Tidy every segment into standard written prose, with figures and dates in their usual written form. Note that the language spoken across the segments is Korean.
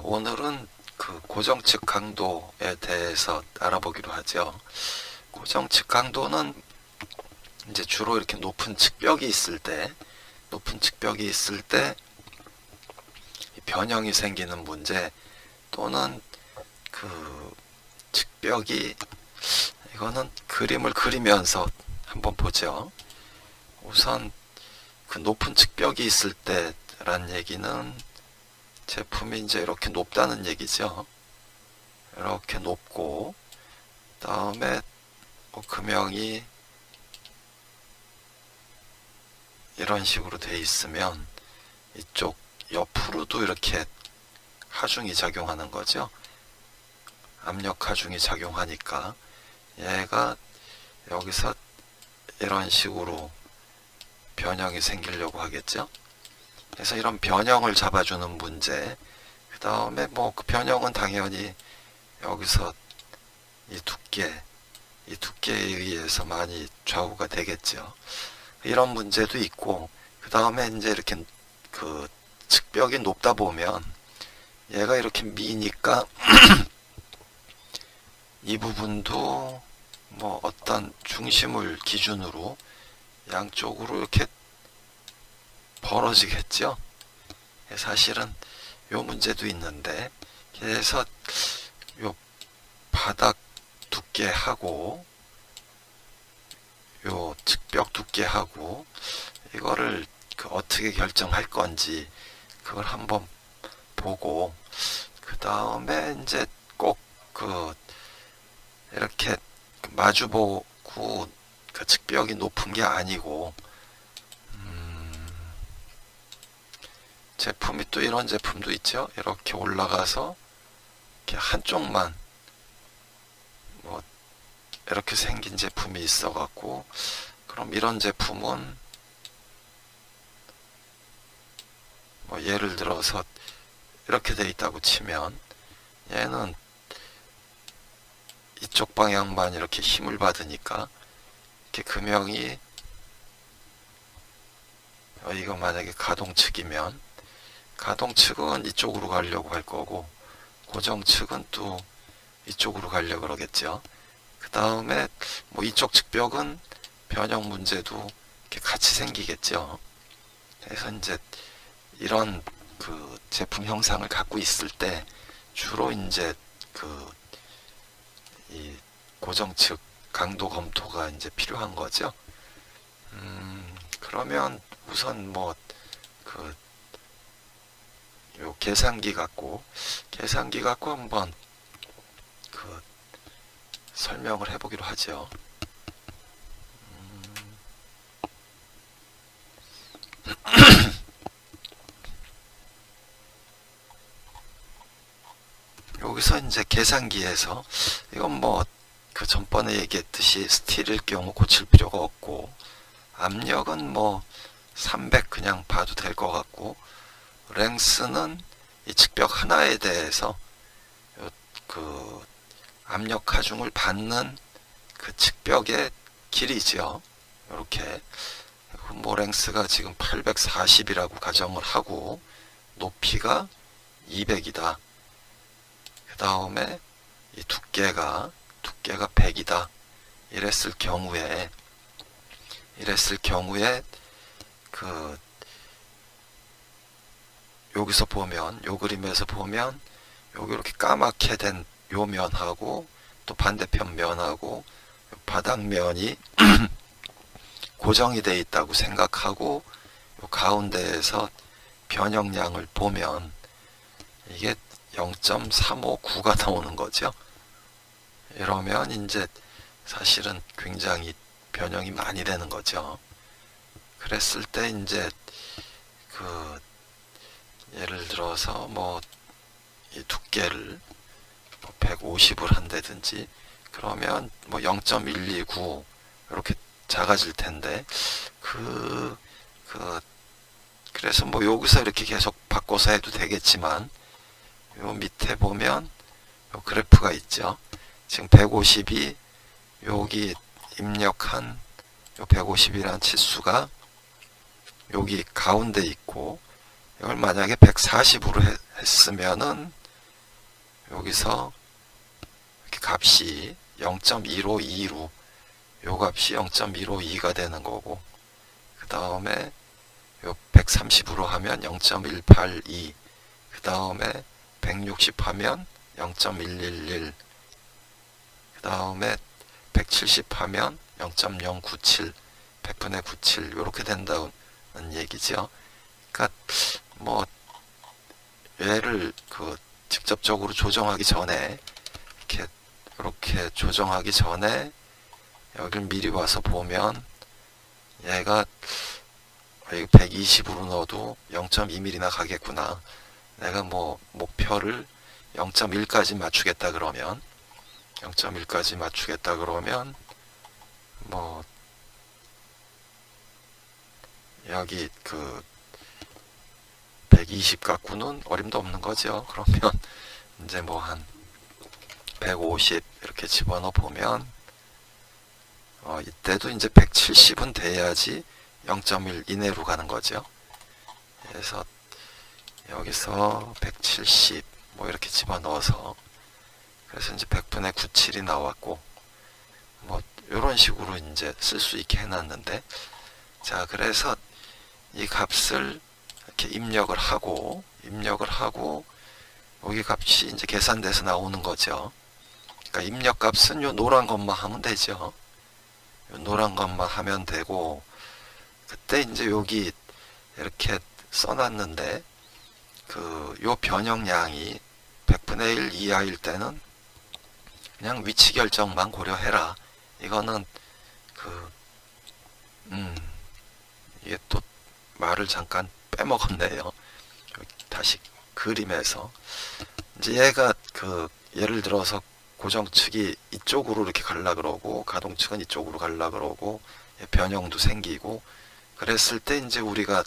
오늘은 그 고정측 강도에 대해서 알아보기로 하죠. 고정측 강도는 이제 주로 이렇게 높은 측벽이 있을 때 변형이 생기는 문제, 또는 그 측벽이, 이거는 그림을 그리면서 한번 보죠. 우선 그 높은 측벽이 있을 때란 얘기는 제품이 이제 이렇게 높다는 얘기죠. 이렇게 높고, 다음에 금형이 이런 식으로 돼 있으면 이쪽 옆으로도 이렇게 하중이 작용하는 거죠. 압력 하중이 작용하니까 얘가 여기서 이런 식으로 변형이 생기려고 하겠죠. 그래서 이런 변형을 잡아주는 문제, 그 다음에 그 변형은 당연히 여기서 이 두께에 의해서 많이 좌우가 되겠죠. 이런 문제도 있고, 그 다음에 이제 이렇게 그 측벽이 높다 보면 얘가 이렇게 미니까 이 부분도 어떤 중심을 기준으로 양쪽으로 이렇게 벌어지겠죠. 사실은 요 문제도 있는데, 그래서 요 바닥 두께하고 요 측벽 두께하고 이거를 어떻게 결정할 건지 그걸 한번 보고, 그 다음에 이제 꼭 이렇게 마주보고 그 측벽이 높은 게 아니고, 제품이 또 이런 제품도 있죠. 이렇게 올라가서 이렇게 한쪽만 이렇게 생긴 제품이 있어 갖고, 그럼 이런 제품은 예를 들어서 이렇게 돼 있다고 치면 얘는 이쪽 방향만 이렇게 힘을 받으니까 이렇게 금형이, 이거 만약에 가동측이면 가동측은 이쪽으로 가려고 할 거고, 고정측은 또 이쪽으로 가려고 그러겠죠. 그 다음에 이쪽 측벽은 변형 문제도 이렇게 같이 생기겠죠. 그래서 이제 이런 그 제품 형상을 갖고 있을 때 주로 이제 이 고정측 강도 검토가 이제 필요한 거죠. 그러면 우선 요 계산기 갖고 한번 설명을 해보기로 하죠. 여기서 이제 계산기에서, 이건 전번에 얘기했듯이 스틸일 경우 고칠 필요가 없고, 압력은 300 그냥 봐도 될 것 같고, 랭스는 이 측벽 하나에 대해서 압력 하중을 받는 그 측벽의 길이죠. 이렇게 랭스가 지금 840이라고 가정을 하고, 높이가 200이다. 그 다음에 이 두께가 100이다. 이랬을 경우에 여기서 보면, 요 그림에서 보면 여기 이렇게 까맣게 된 요 면하고 또 반대편 면하고 바닥면이 고정이 되어 있다고 생각하고, 요 가운데에서 변형량을 보면 이게 0.359가 나오는 거죠. 이러면 이제 사실은 굉장히 변형이 많이 되는 거죠. 그랬을 때 이제 예를 들어서 이 두께를 150을 한다든지, 그러면 0.129 이렇게 작아질 텐데, 그래서 여기서 이렇게 계속 바꿔서 해도 되겠지만, 요 밑에 보면 요 그래프가 있죠. 지금 150이 여기 입력한 요 150이라는 치수가 여기 가운데 있고, 이걸 만약에 140으로 했으면은 여기서 이렇게 값이 0.1526, 요 값이 0.152가 되는 거고, 그 다음에 요 130으로 하면 0.182, 그 다음에 160 하면 0.111, 그 다음에 170 하면 0.097, 100분의 97 이렇게 된다는 얘기죠. 그러니까 뭐 얘를 직접적으로 조정하기 전에 이렇게 조정하기 전에 여길 미리 와서 보면 얘가 120으로 넣어도 0.2mm나 가겠구나. 내가 뭐 목표를 0.1까지 맞추겠다 그러면 0.1까지 맞추겠다 그러면 뭐 여기 120 갖고는 어림도 없는 거죠. 그러면 이제 뭐 한 150 이렇게 집어넣어 보면 이때도 이제 170은 돼야지 0.1 이내로 가는 거죠. 그래서 여기서 170 뭐 이렇게 집어넣어서 그래서 이제 100분의 97이 나왔고 뭐 이런 식으로 이제 쓸 수 있게 해놨는데, 자 그래서 이 값을 이렇게 입력을 하고 여기 값이 이제 계산돼서 나오는 거죠. 그러니까 입력 값은 요 노란 것만 하면 되죠. 요 노란 것만 하면 되고, 그때 이제 여기 이렇게 써놨는데 요 변형량이 100분의 1 이하일 때는 그냥 위치 결정만 고려해라. 이거는 이게 또 말을 잠깐 빼먹었네요. 다시 그림에서 이제 얘가 예를 들어서 고정축이 이쪽으로 이렇게 갈라 그러고 가동축은 이쪽으로 갈라 그러고 변형도 생기고 그랬을 때 이제 우리가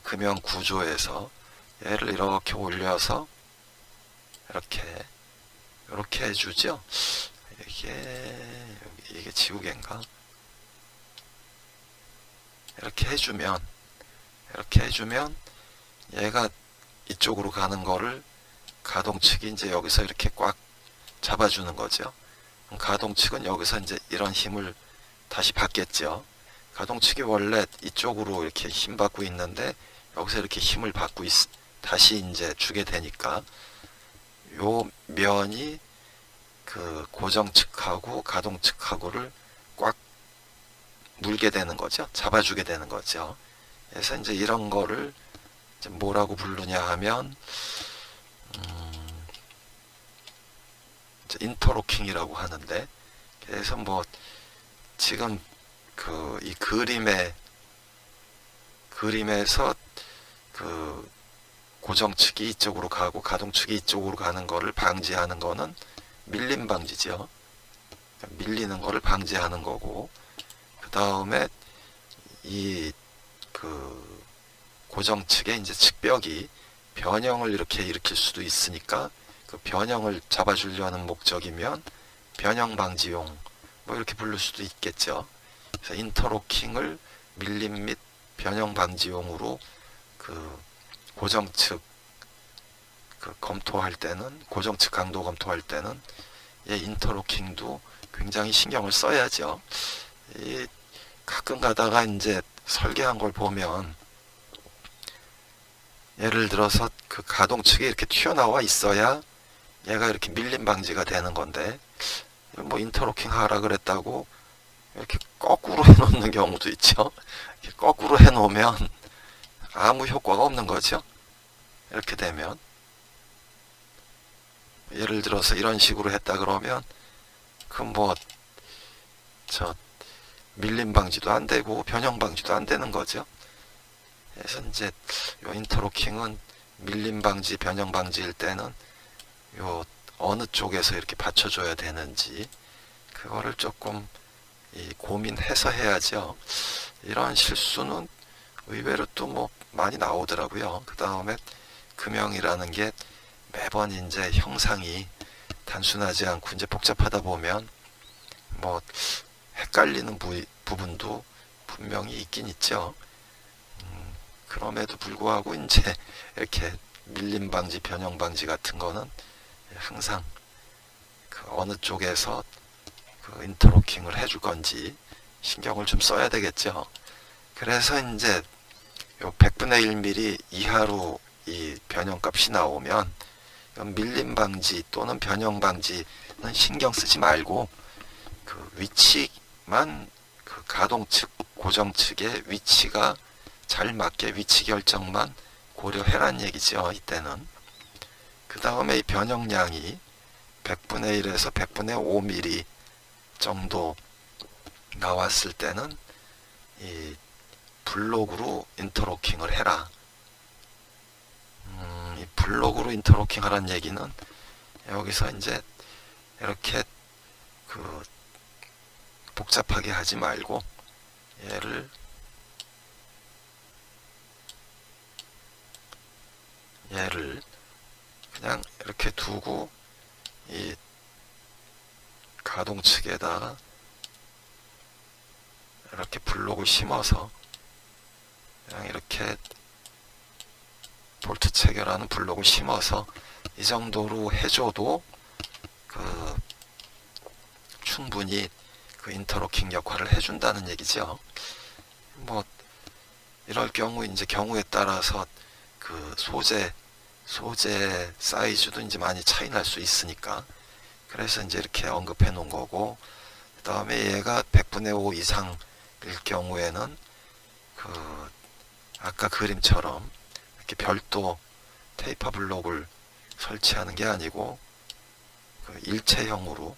금형 구조에서 얘를 이렇게 올려서 이렇게 해주죠. 이게 지우개인가? 이렇게 해주면 얘가 이쪽으로 가는 거를 가동축이 이제 여기서 이렇게 꽉 잡아주는 거죠. 가동축은 여기서 이제 이런 힘을 다시 받겠죠. 가동축이 원래 이쪽으로 이렇게 힘 받고 있는데 여기서 이렇게 힘을 받고 다시 이제 주게 되니까 요 면이 고정축하고 가동축하고를 꽉 물게 되는 거죠. 잡아주게 되는 거죠. 그래서 이제 이런 거를 이제 뭐라고 부르냐 하면 이제 인터로킹이라고 하는데, 그래서 뭐 지금 이 그림에서 고정축이 이쪽으로 가고 가동축이 이쪽으로 가는 거를 방지하는 거는 밀림 방지죠. 밀리는 거를 방지하는 거고, 그 다음에 이 고정축의 이제 측벽이 변형을 이렇게 일으킬 수도 있으니까 그 변형을 잡아주려는 목적이면 변형 방지용 뭐 이렇게 부를 수도 있겠죠. 그래서 인터로킹을 밀림 및 변형 방지용으로 고정축 검토할 때는, 고정축 강도 검토할 때는 인터로킹도 굉장히 신경을 써야죠. 가끔 가다가 이제 설계한 걸 보면 예를 들어서 가동축이 이렇게 튀어나와 있어야 얘가 이렇게 밀림 방지가 되는 건데 뭐 인터로킹 하라 그랬다고 이렇게 거꾸로 해놓는 경우도 있죠. 이렇게 거꾸로 해놓으면 아무 효과가 없는 거죠. 이렇게 되면 예를 들어서 이런 식으로 했다 그러면 밀림 방지도 안 되고 변형 방지도 안 되는 거죠. 그래서 이제 요 인터로킹은 밀림 방지, 변형 방지일 때는 요 어느 쪽에서 이렇게 받쳐줘야 되는지 그거를 조금 고민해서 해야죠. 이런 실수는 의외로 또 뭐 많이 나오더라고요. 그 다음에 금형이라는 게 매번 이제 형상이 단순하지 않고 이제 복잡하다 보면 뭐 헷갈리는 부분도 분명히 있긴 있죠. 그럼에도 불구하고 이제 이렇게 밀림 방지, 변형 방지 같은 거는 항상 그 어느 쪽에서 그 인터로킹을 해줄 건지 신경을 좀 써야 되겠죠. 그래서 이제 요 100분의 1mm 이하로 이 변형값이 나오면 밀림 방지 또는 변형 방지는 신경 쓰지 말고 그 위치만 그 가동 측, 고정 측의 위치가 잘 맞게 위치 결정만 고려해란 얘기죠. 이때는. 그 다음에 이 변형량이 100분의 1에서 100분의 5mm 정도 나왔을 때는 이 블록으로 인터로킹을 해라. 이 블록으로 인터로킹 하라는 얘기는 여기서 이제 이렇게 그 복잡하게 하지 말고 얘를 그냥 이렇게 두고 이 가동 측에다가 이렇게 블록을 심어서 그냥 이렇게 볼트 체결하는 블록을 심어서 이 정도로 해줘도 그 충분히 그 인터로킹 역할을 해준다는 얘기죠. 뭐 이럴 경우 이제 경우에 따라서 그 소재 사이즈도 이제 많이 차이 날 수 있으니까 그래서 이제 이렇게 언급해 놓은 거고, 그 다음에 얘가 100분의 5 이상일 경우에는 그 아까 그림처럼 이렇게 별도 테이퍼 블록을 설치하는 게 아니고 그 일체형으로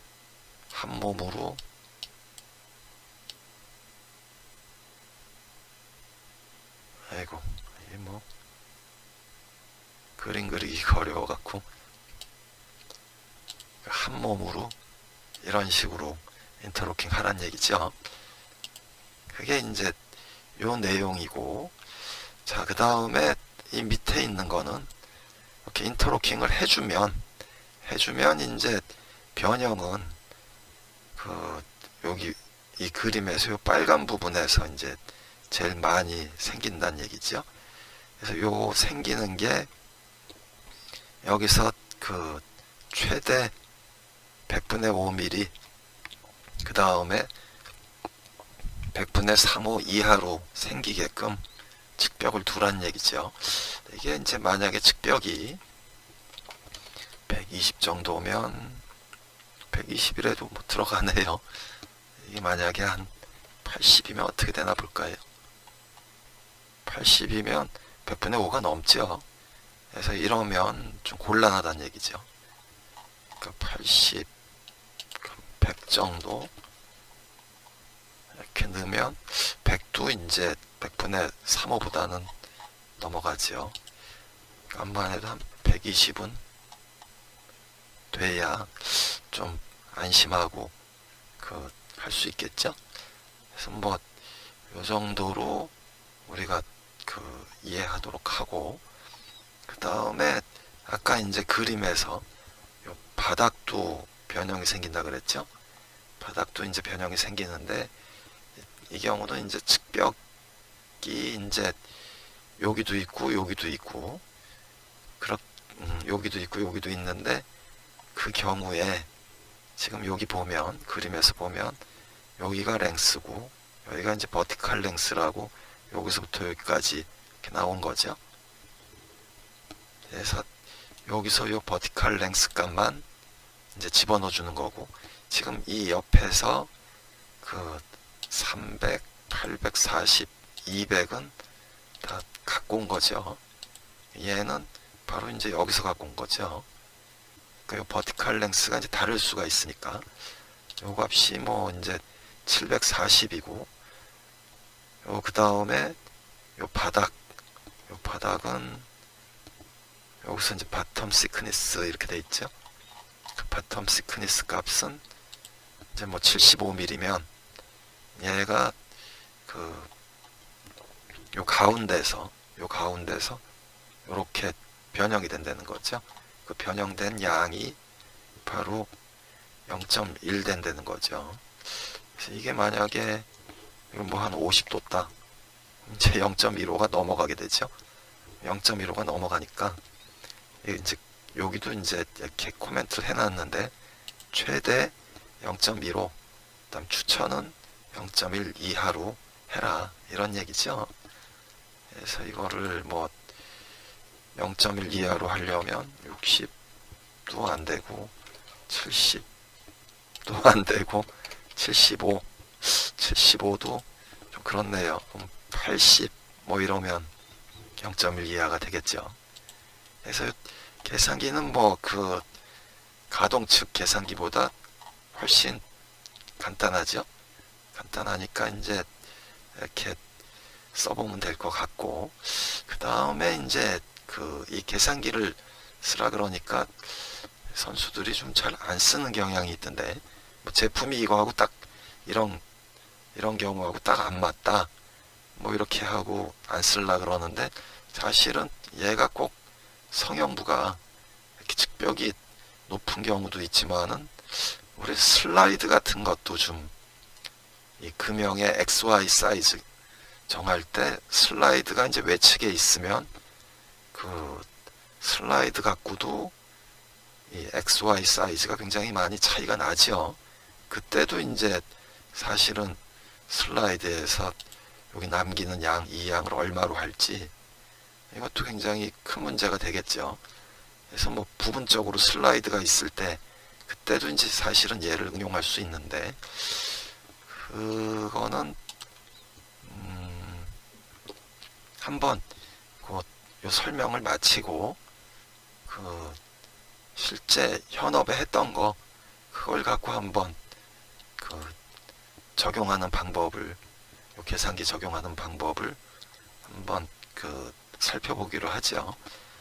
한 몸으로 아이고 이게 뭐 그림 그리기가 어려워 갖고 한 몸으로 이런 식으로 인터로킹 하란 얘기죠. 그게 이제 요 내용이고, 자 그 다음에 이 밑에 있는 거는 이렇게 인터로킹을 해주면 이제 변형은 그 여기 이 그림에서 요 빨간 부분에서 이제 제일 많이 생긴다는 얘기죠. 그래서 요 생기는 게 여기서 그 최대 100분의 5mm 그 다음에 100분의 3호 이하로 생기게끔 측벽을 두란 얘기죠. 이게 이제 만약에 측벽이 120 정도면 120이라도 뭐 들어가네요. 이게 만약에 한 80이면 어떻게 되나 볼까요? 80이면 100분의 5가 넘죠. 그래서 이러면 좀 곤란하다는 얘기죠. 그러니까 80, 100 정도 이렇게 넣으면 100도 이제 100분의 3호보다는 넘어가죠. 암만 해도 한 120은 돼야 좀 안심하고 그 할 수 있겠죠. 그래서 뭐 요 정도로 우리가 그 이해하도록 하고, 그 다음에 아까 이제 그림에서 요 바닥도 변형이 생긴다 그랬죠. 바닥도 이제 변형이 생기는데 이 경우는 이제 측벽이 이제 여기도 있고 여기도 있고 여기도 있고 여기도 있는데, 그 경우에 지금 여기 보면 그림에서 보면 여기가 랭스고 여기가 이제 버티컬 랭스라고 여기서부터 여기까지 이렇게 나온 거죠. 그래서 여기서 요 버티컬 랭스 값만 이제 집어넣어 주는 거고, 지금 이 옆에서 그 300, 840, 200은 다 갖고 온 거죠. 얘는 바로 이제 여기서 갖고 온 거죠. 그 버티컬 랭스가 이제 다를 수가 있으니까 요 값이 뭐 이제 740이고, 요 그 다음에 요 바닥은 여기서 이제 바텀 시크니스 이렇게 돼 있죠. 그 바텀 시크니스 값은 이제 뭐 75mm면 얘가 그 요 가운데서 요렇게 변형이 된다는 거죠. 그 변형된 양이 바로 0.1 된다는 거죠. 그래서 이게 만약에 뭐 한 50도다. 이제 0.15가 넘어가게 되죠. 0.15가 넘어가니까 이제 여기도 이제 이렇게 코멘트를 해놨는데 최대 0.15, 그다음 추천은 0.1 이하로 해라 이런 얘기죠. 그래서 이거를 뭐 0.1 이하로 하려면 60도 안 되고 70도 안 되고 75도 좀 그렇네요. 80 뭐 이러면 0.1 이하가 되겠죠. 그래서 계산기는 뭐 그 가동 측 계산기보다 훨씬 간단하죠. 간단하니까 이제 이렇게 써보면 될 것 같고, 그 다음에 이제 그 이 계산기를 쓰라 그러니까 선수들이 좀 잘 안 쓰는 경향이 있던데, 뭐 제품이 이거하고 딱 이런 경우하고 딱 안 맞다 뭐 이렇게 하고 안 쓸라 그러는데, 사실은 얘가 꼭 성형부가 이렇게 측벽이 높은 경우도 있지만은 우리 슬라이드 같은 것도 좀 이 금형의 XY 사이즈 정할 때 슬라이드가 이제 외측에 있으면 그 슬라이드 갖고도 이 XY 사이즈가 굉장히 많이 차이가 나죠. 그때도 이제 사실은 슬라이드에서 여기 남기는 양, 이 양을 얼마로 할지 이것도 굉장히 큰 문제가 되겠죠. 그래서 뭐 부분적으로 슬라이드가 있을 때 그때도 이제 사실은 얘를 응용할 수 있는데, 그거는 한번 그 요 설명을 마치고 그 실제 현업에 했던 거 그걸 갖고 한번 그 적용하는 방법을, 요 계산기 적용하는 방법을 한번 그 살펴보기로 하죠.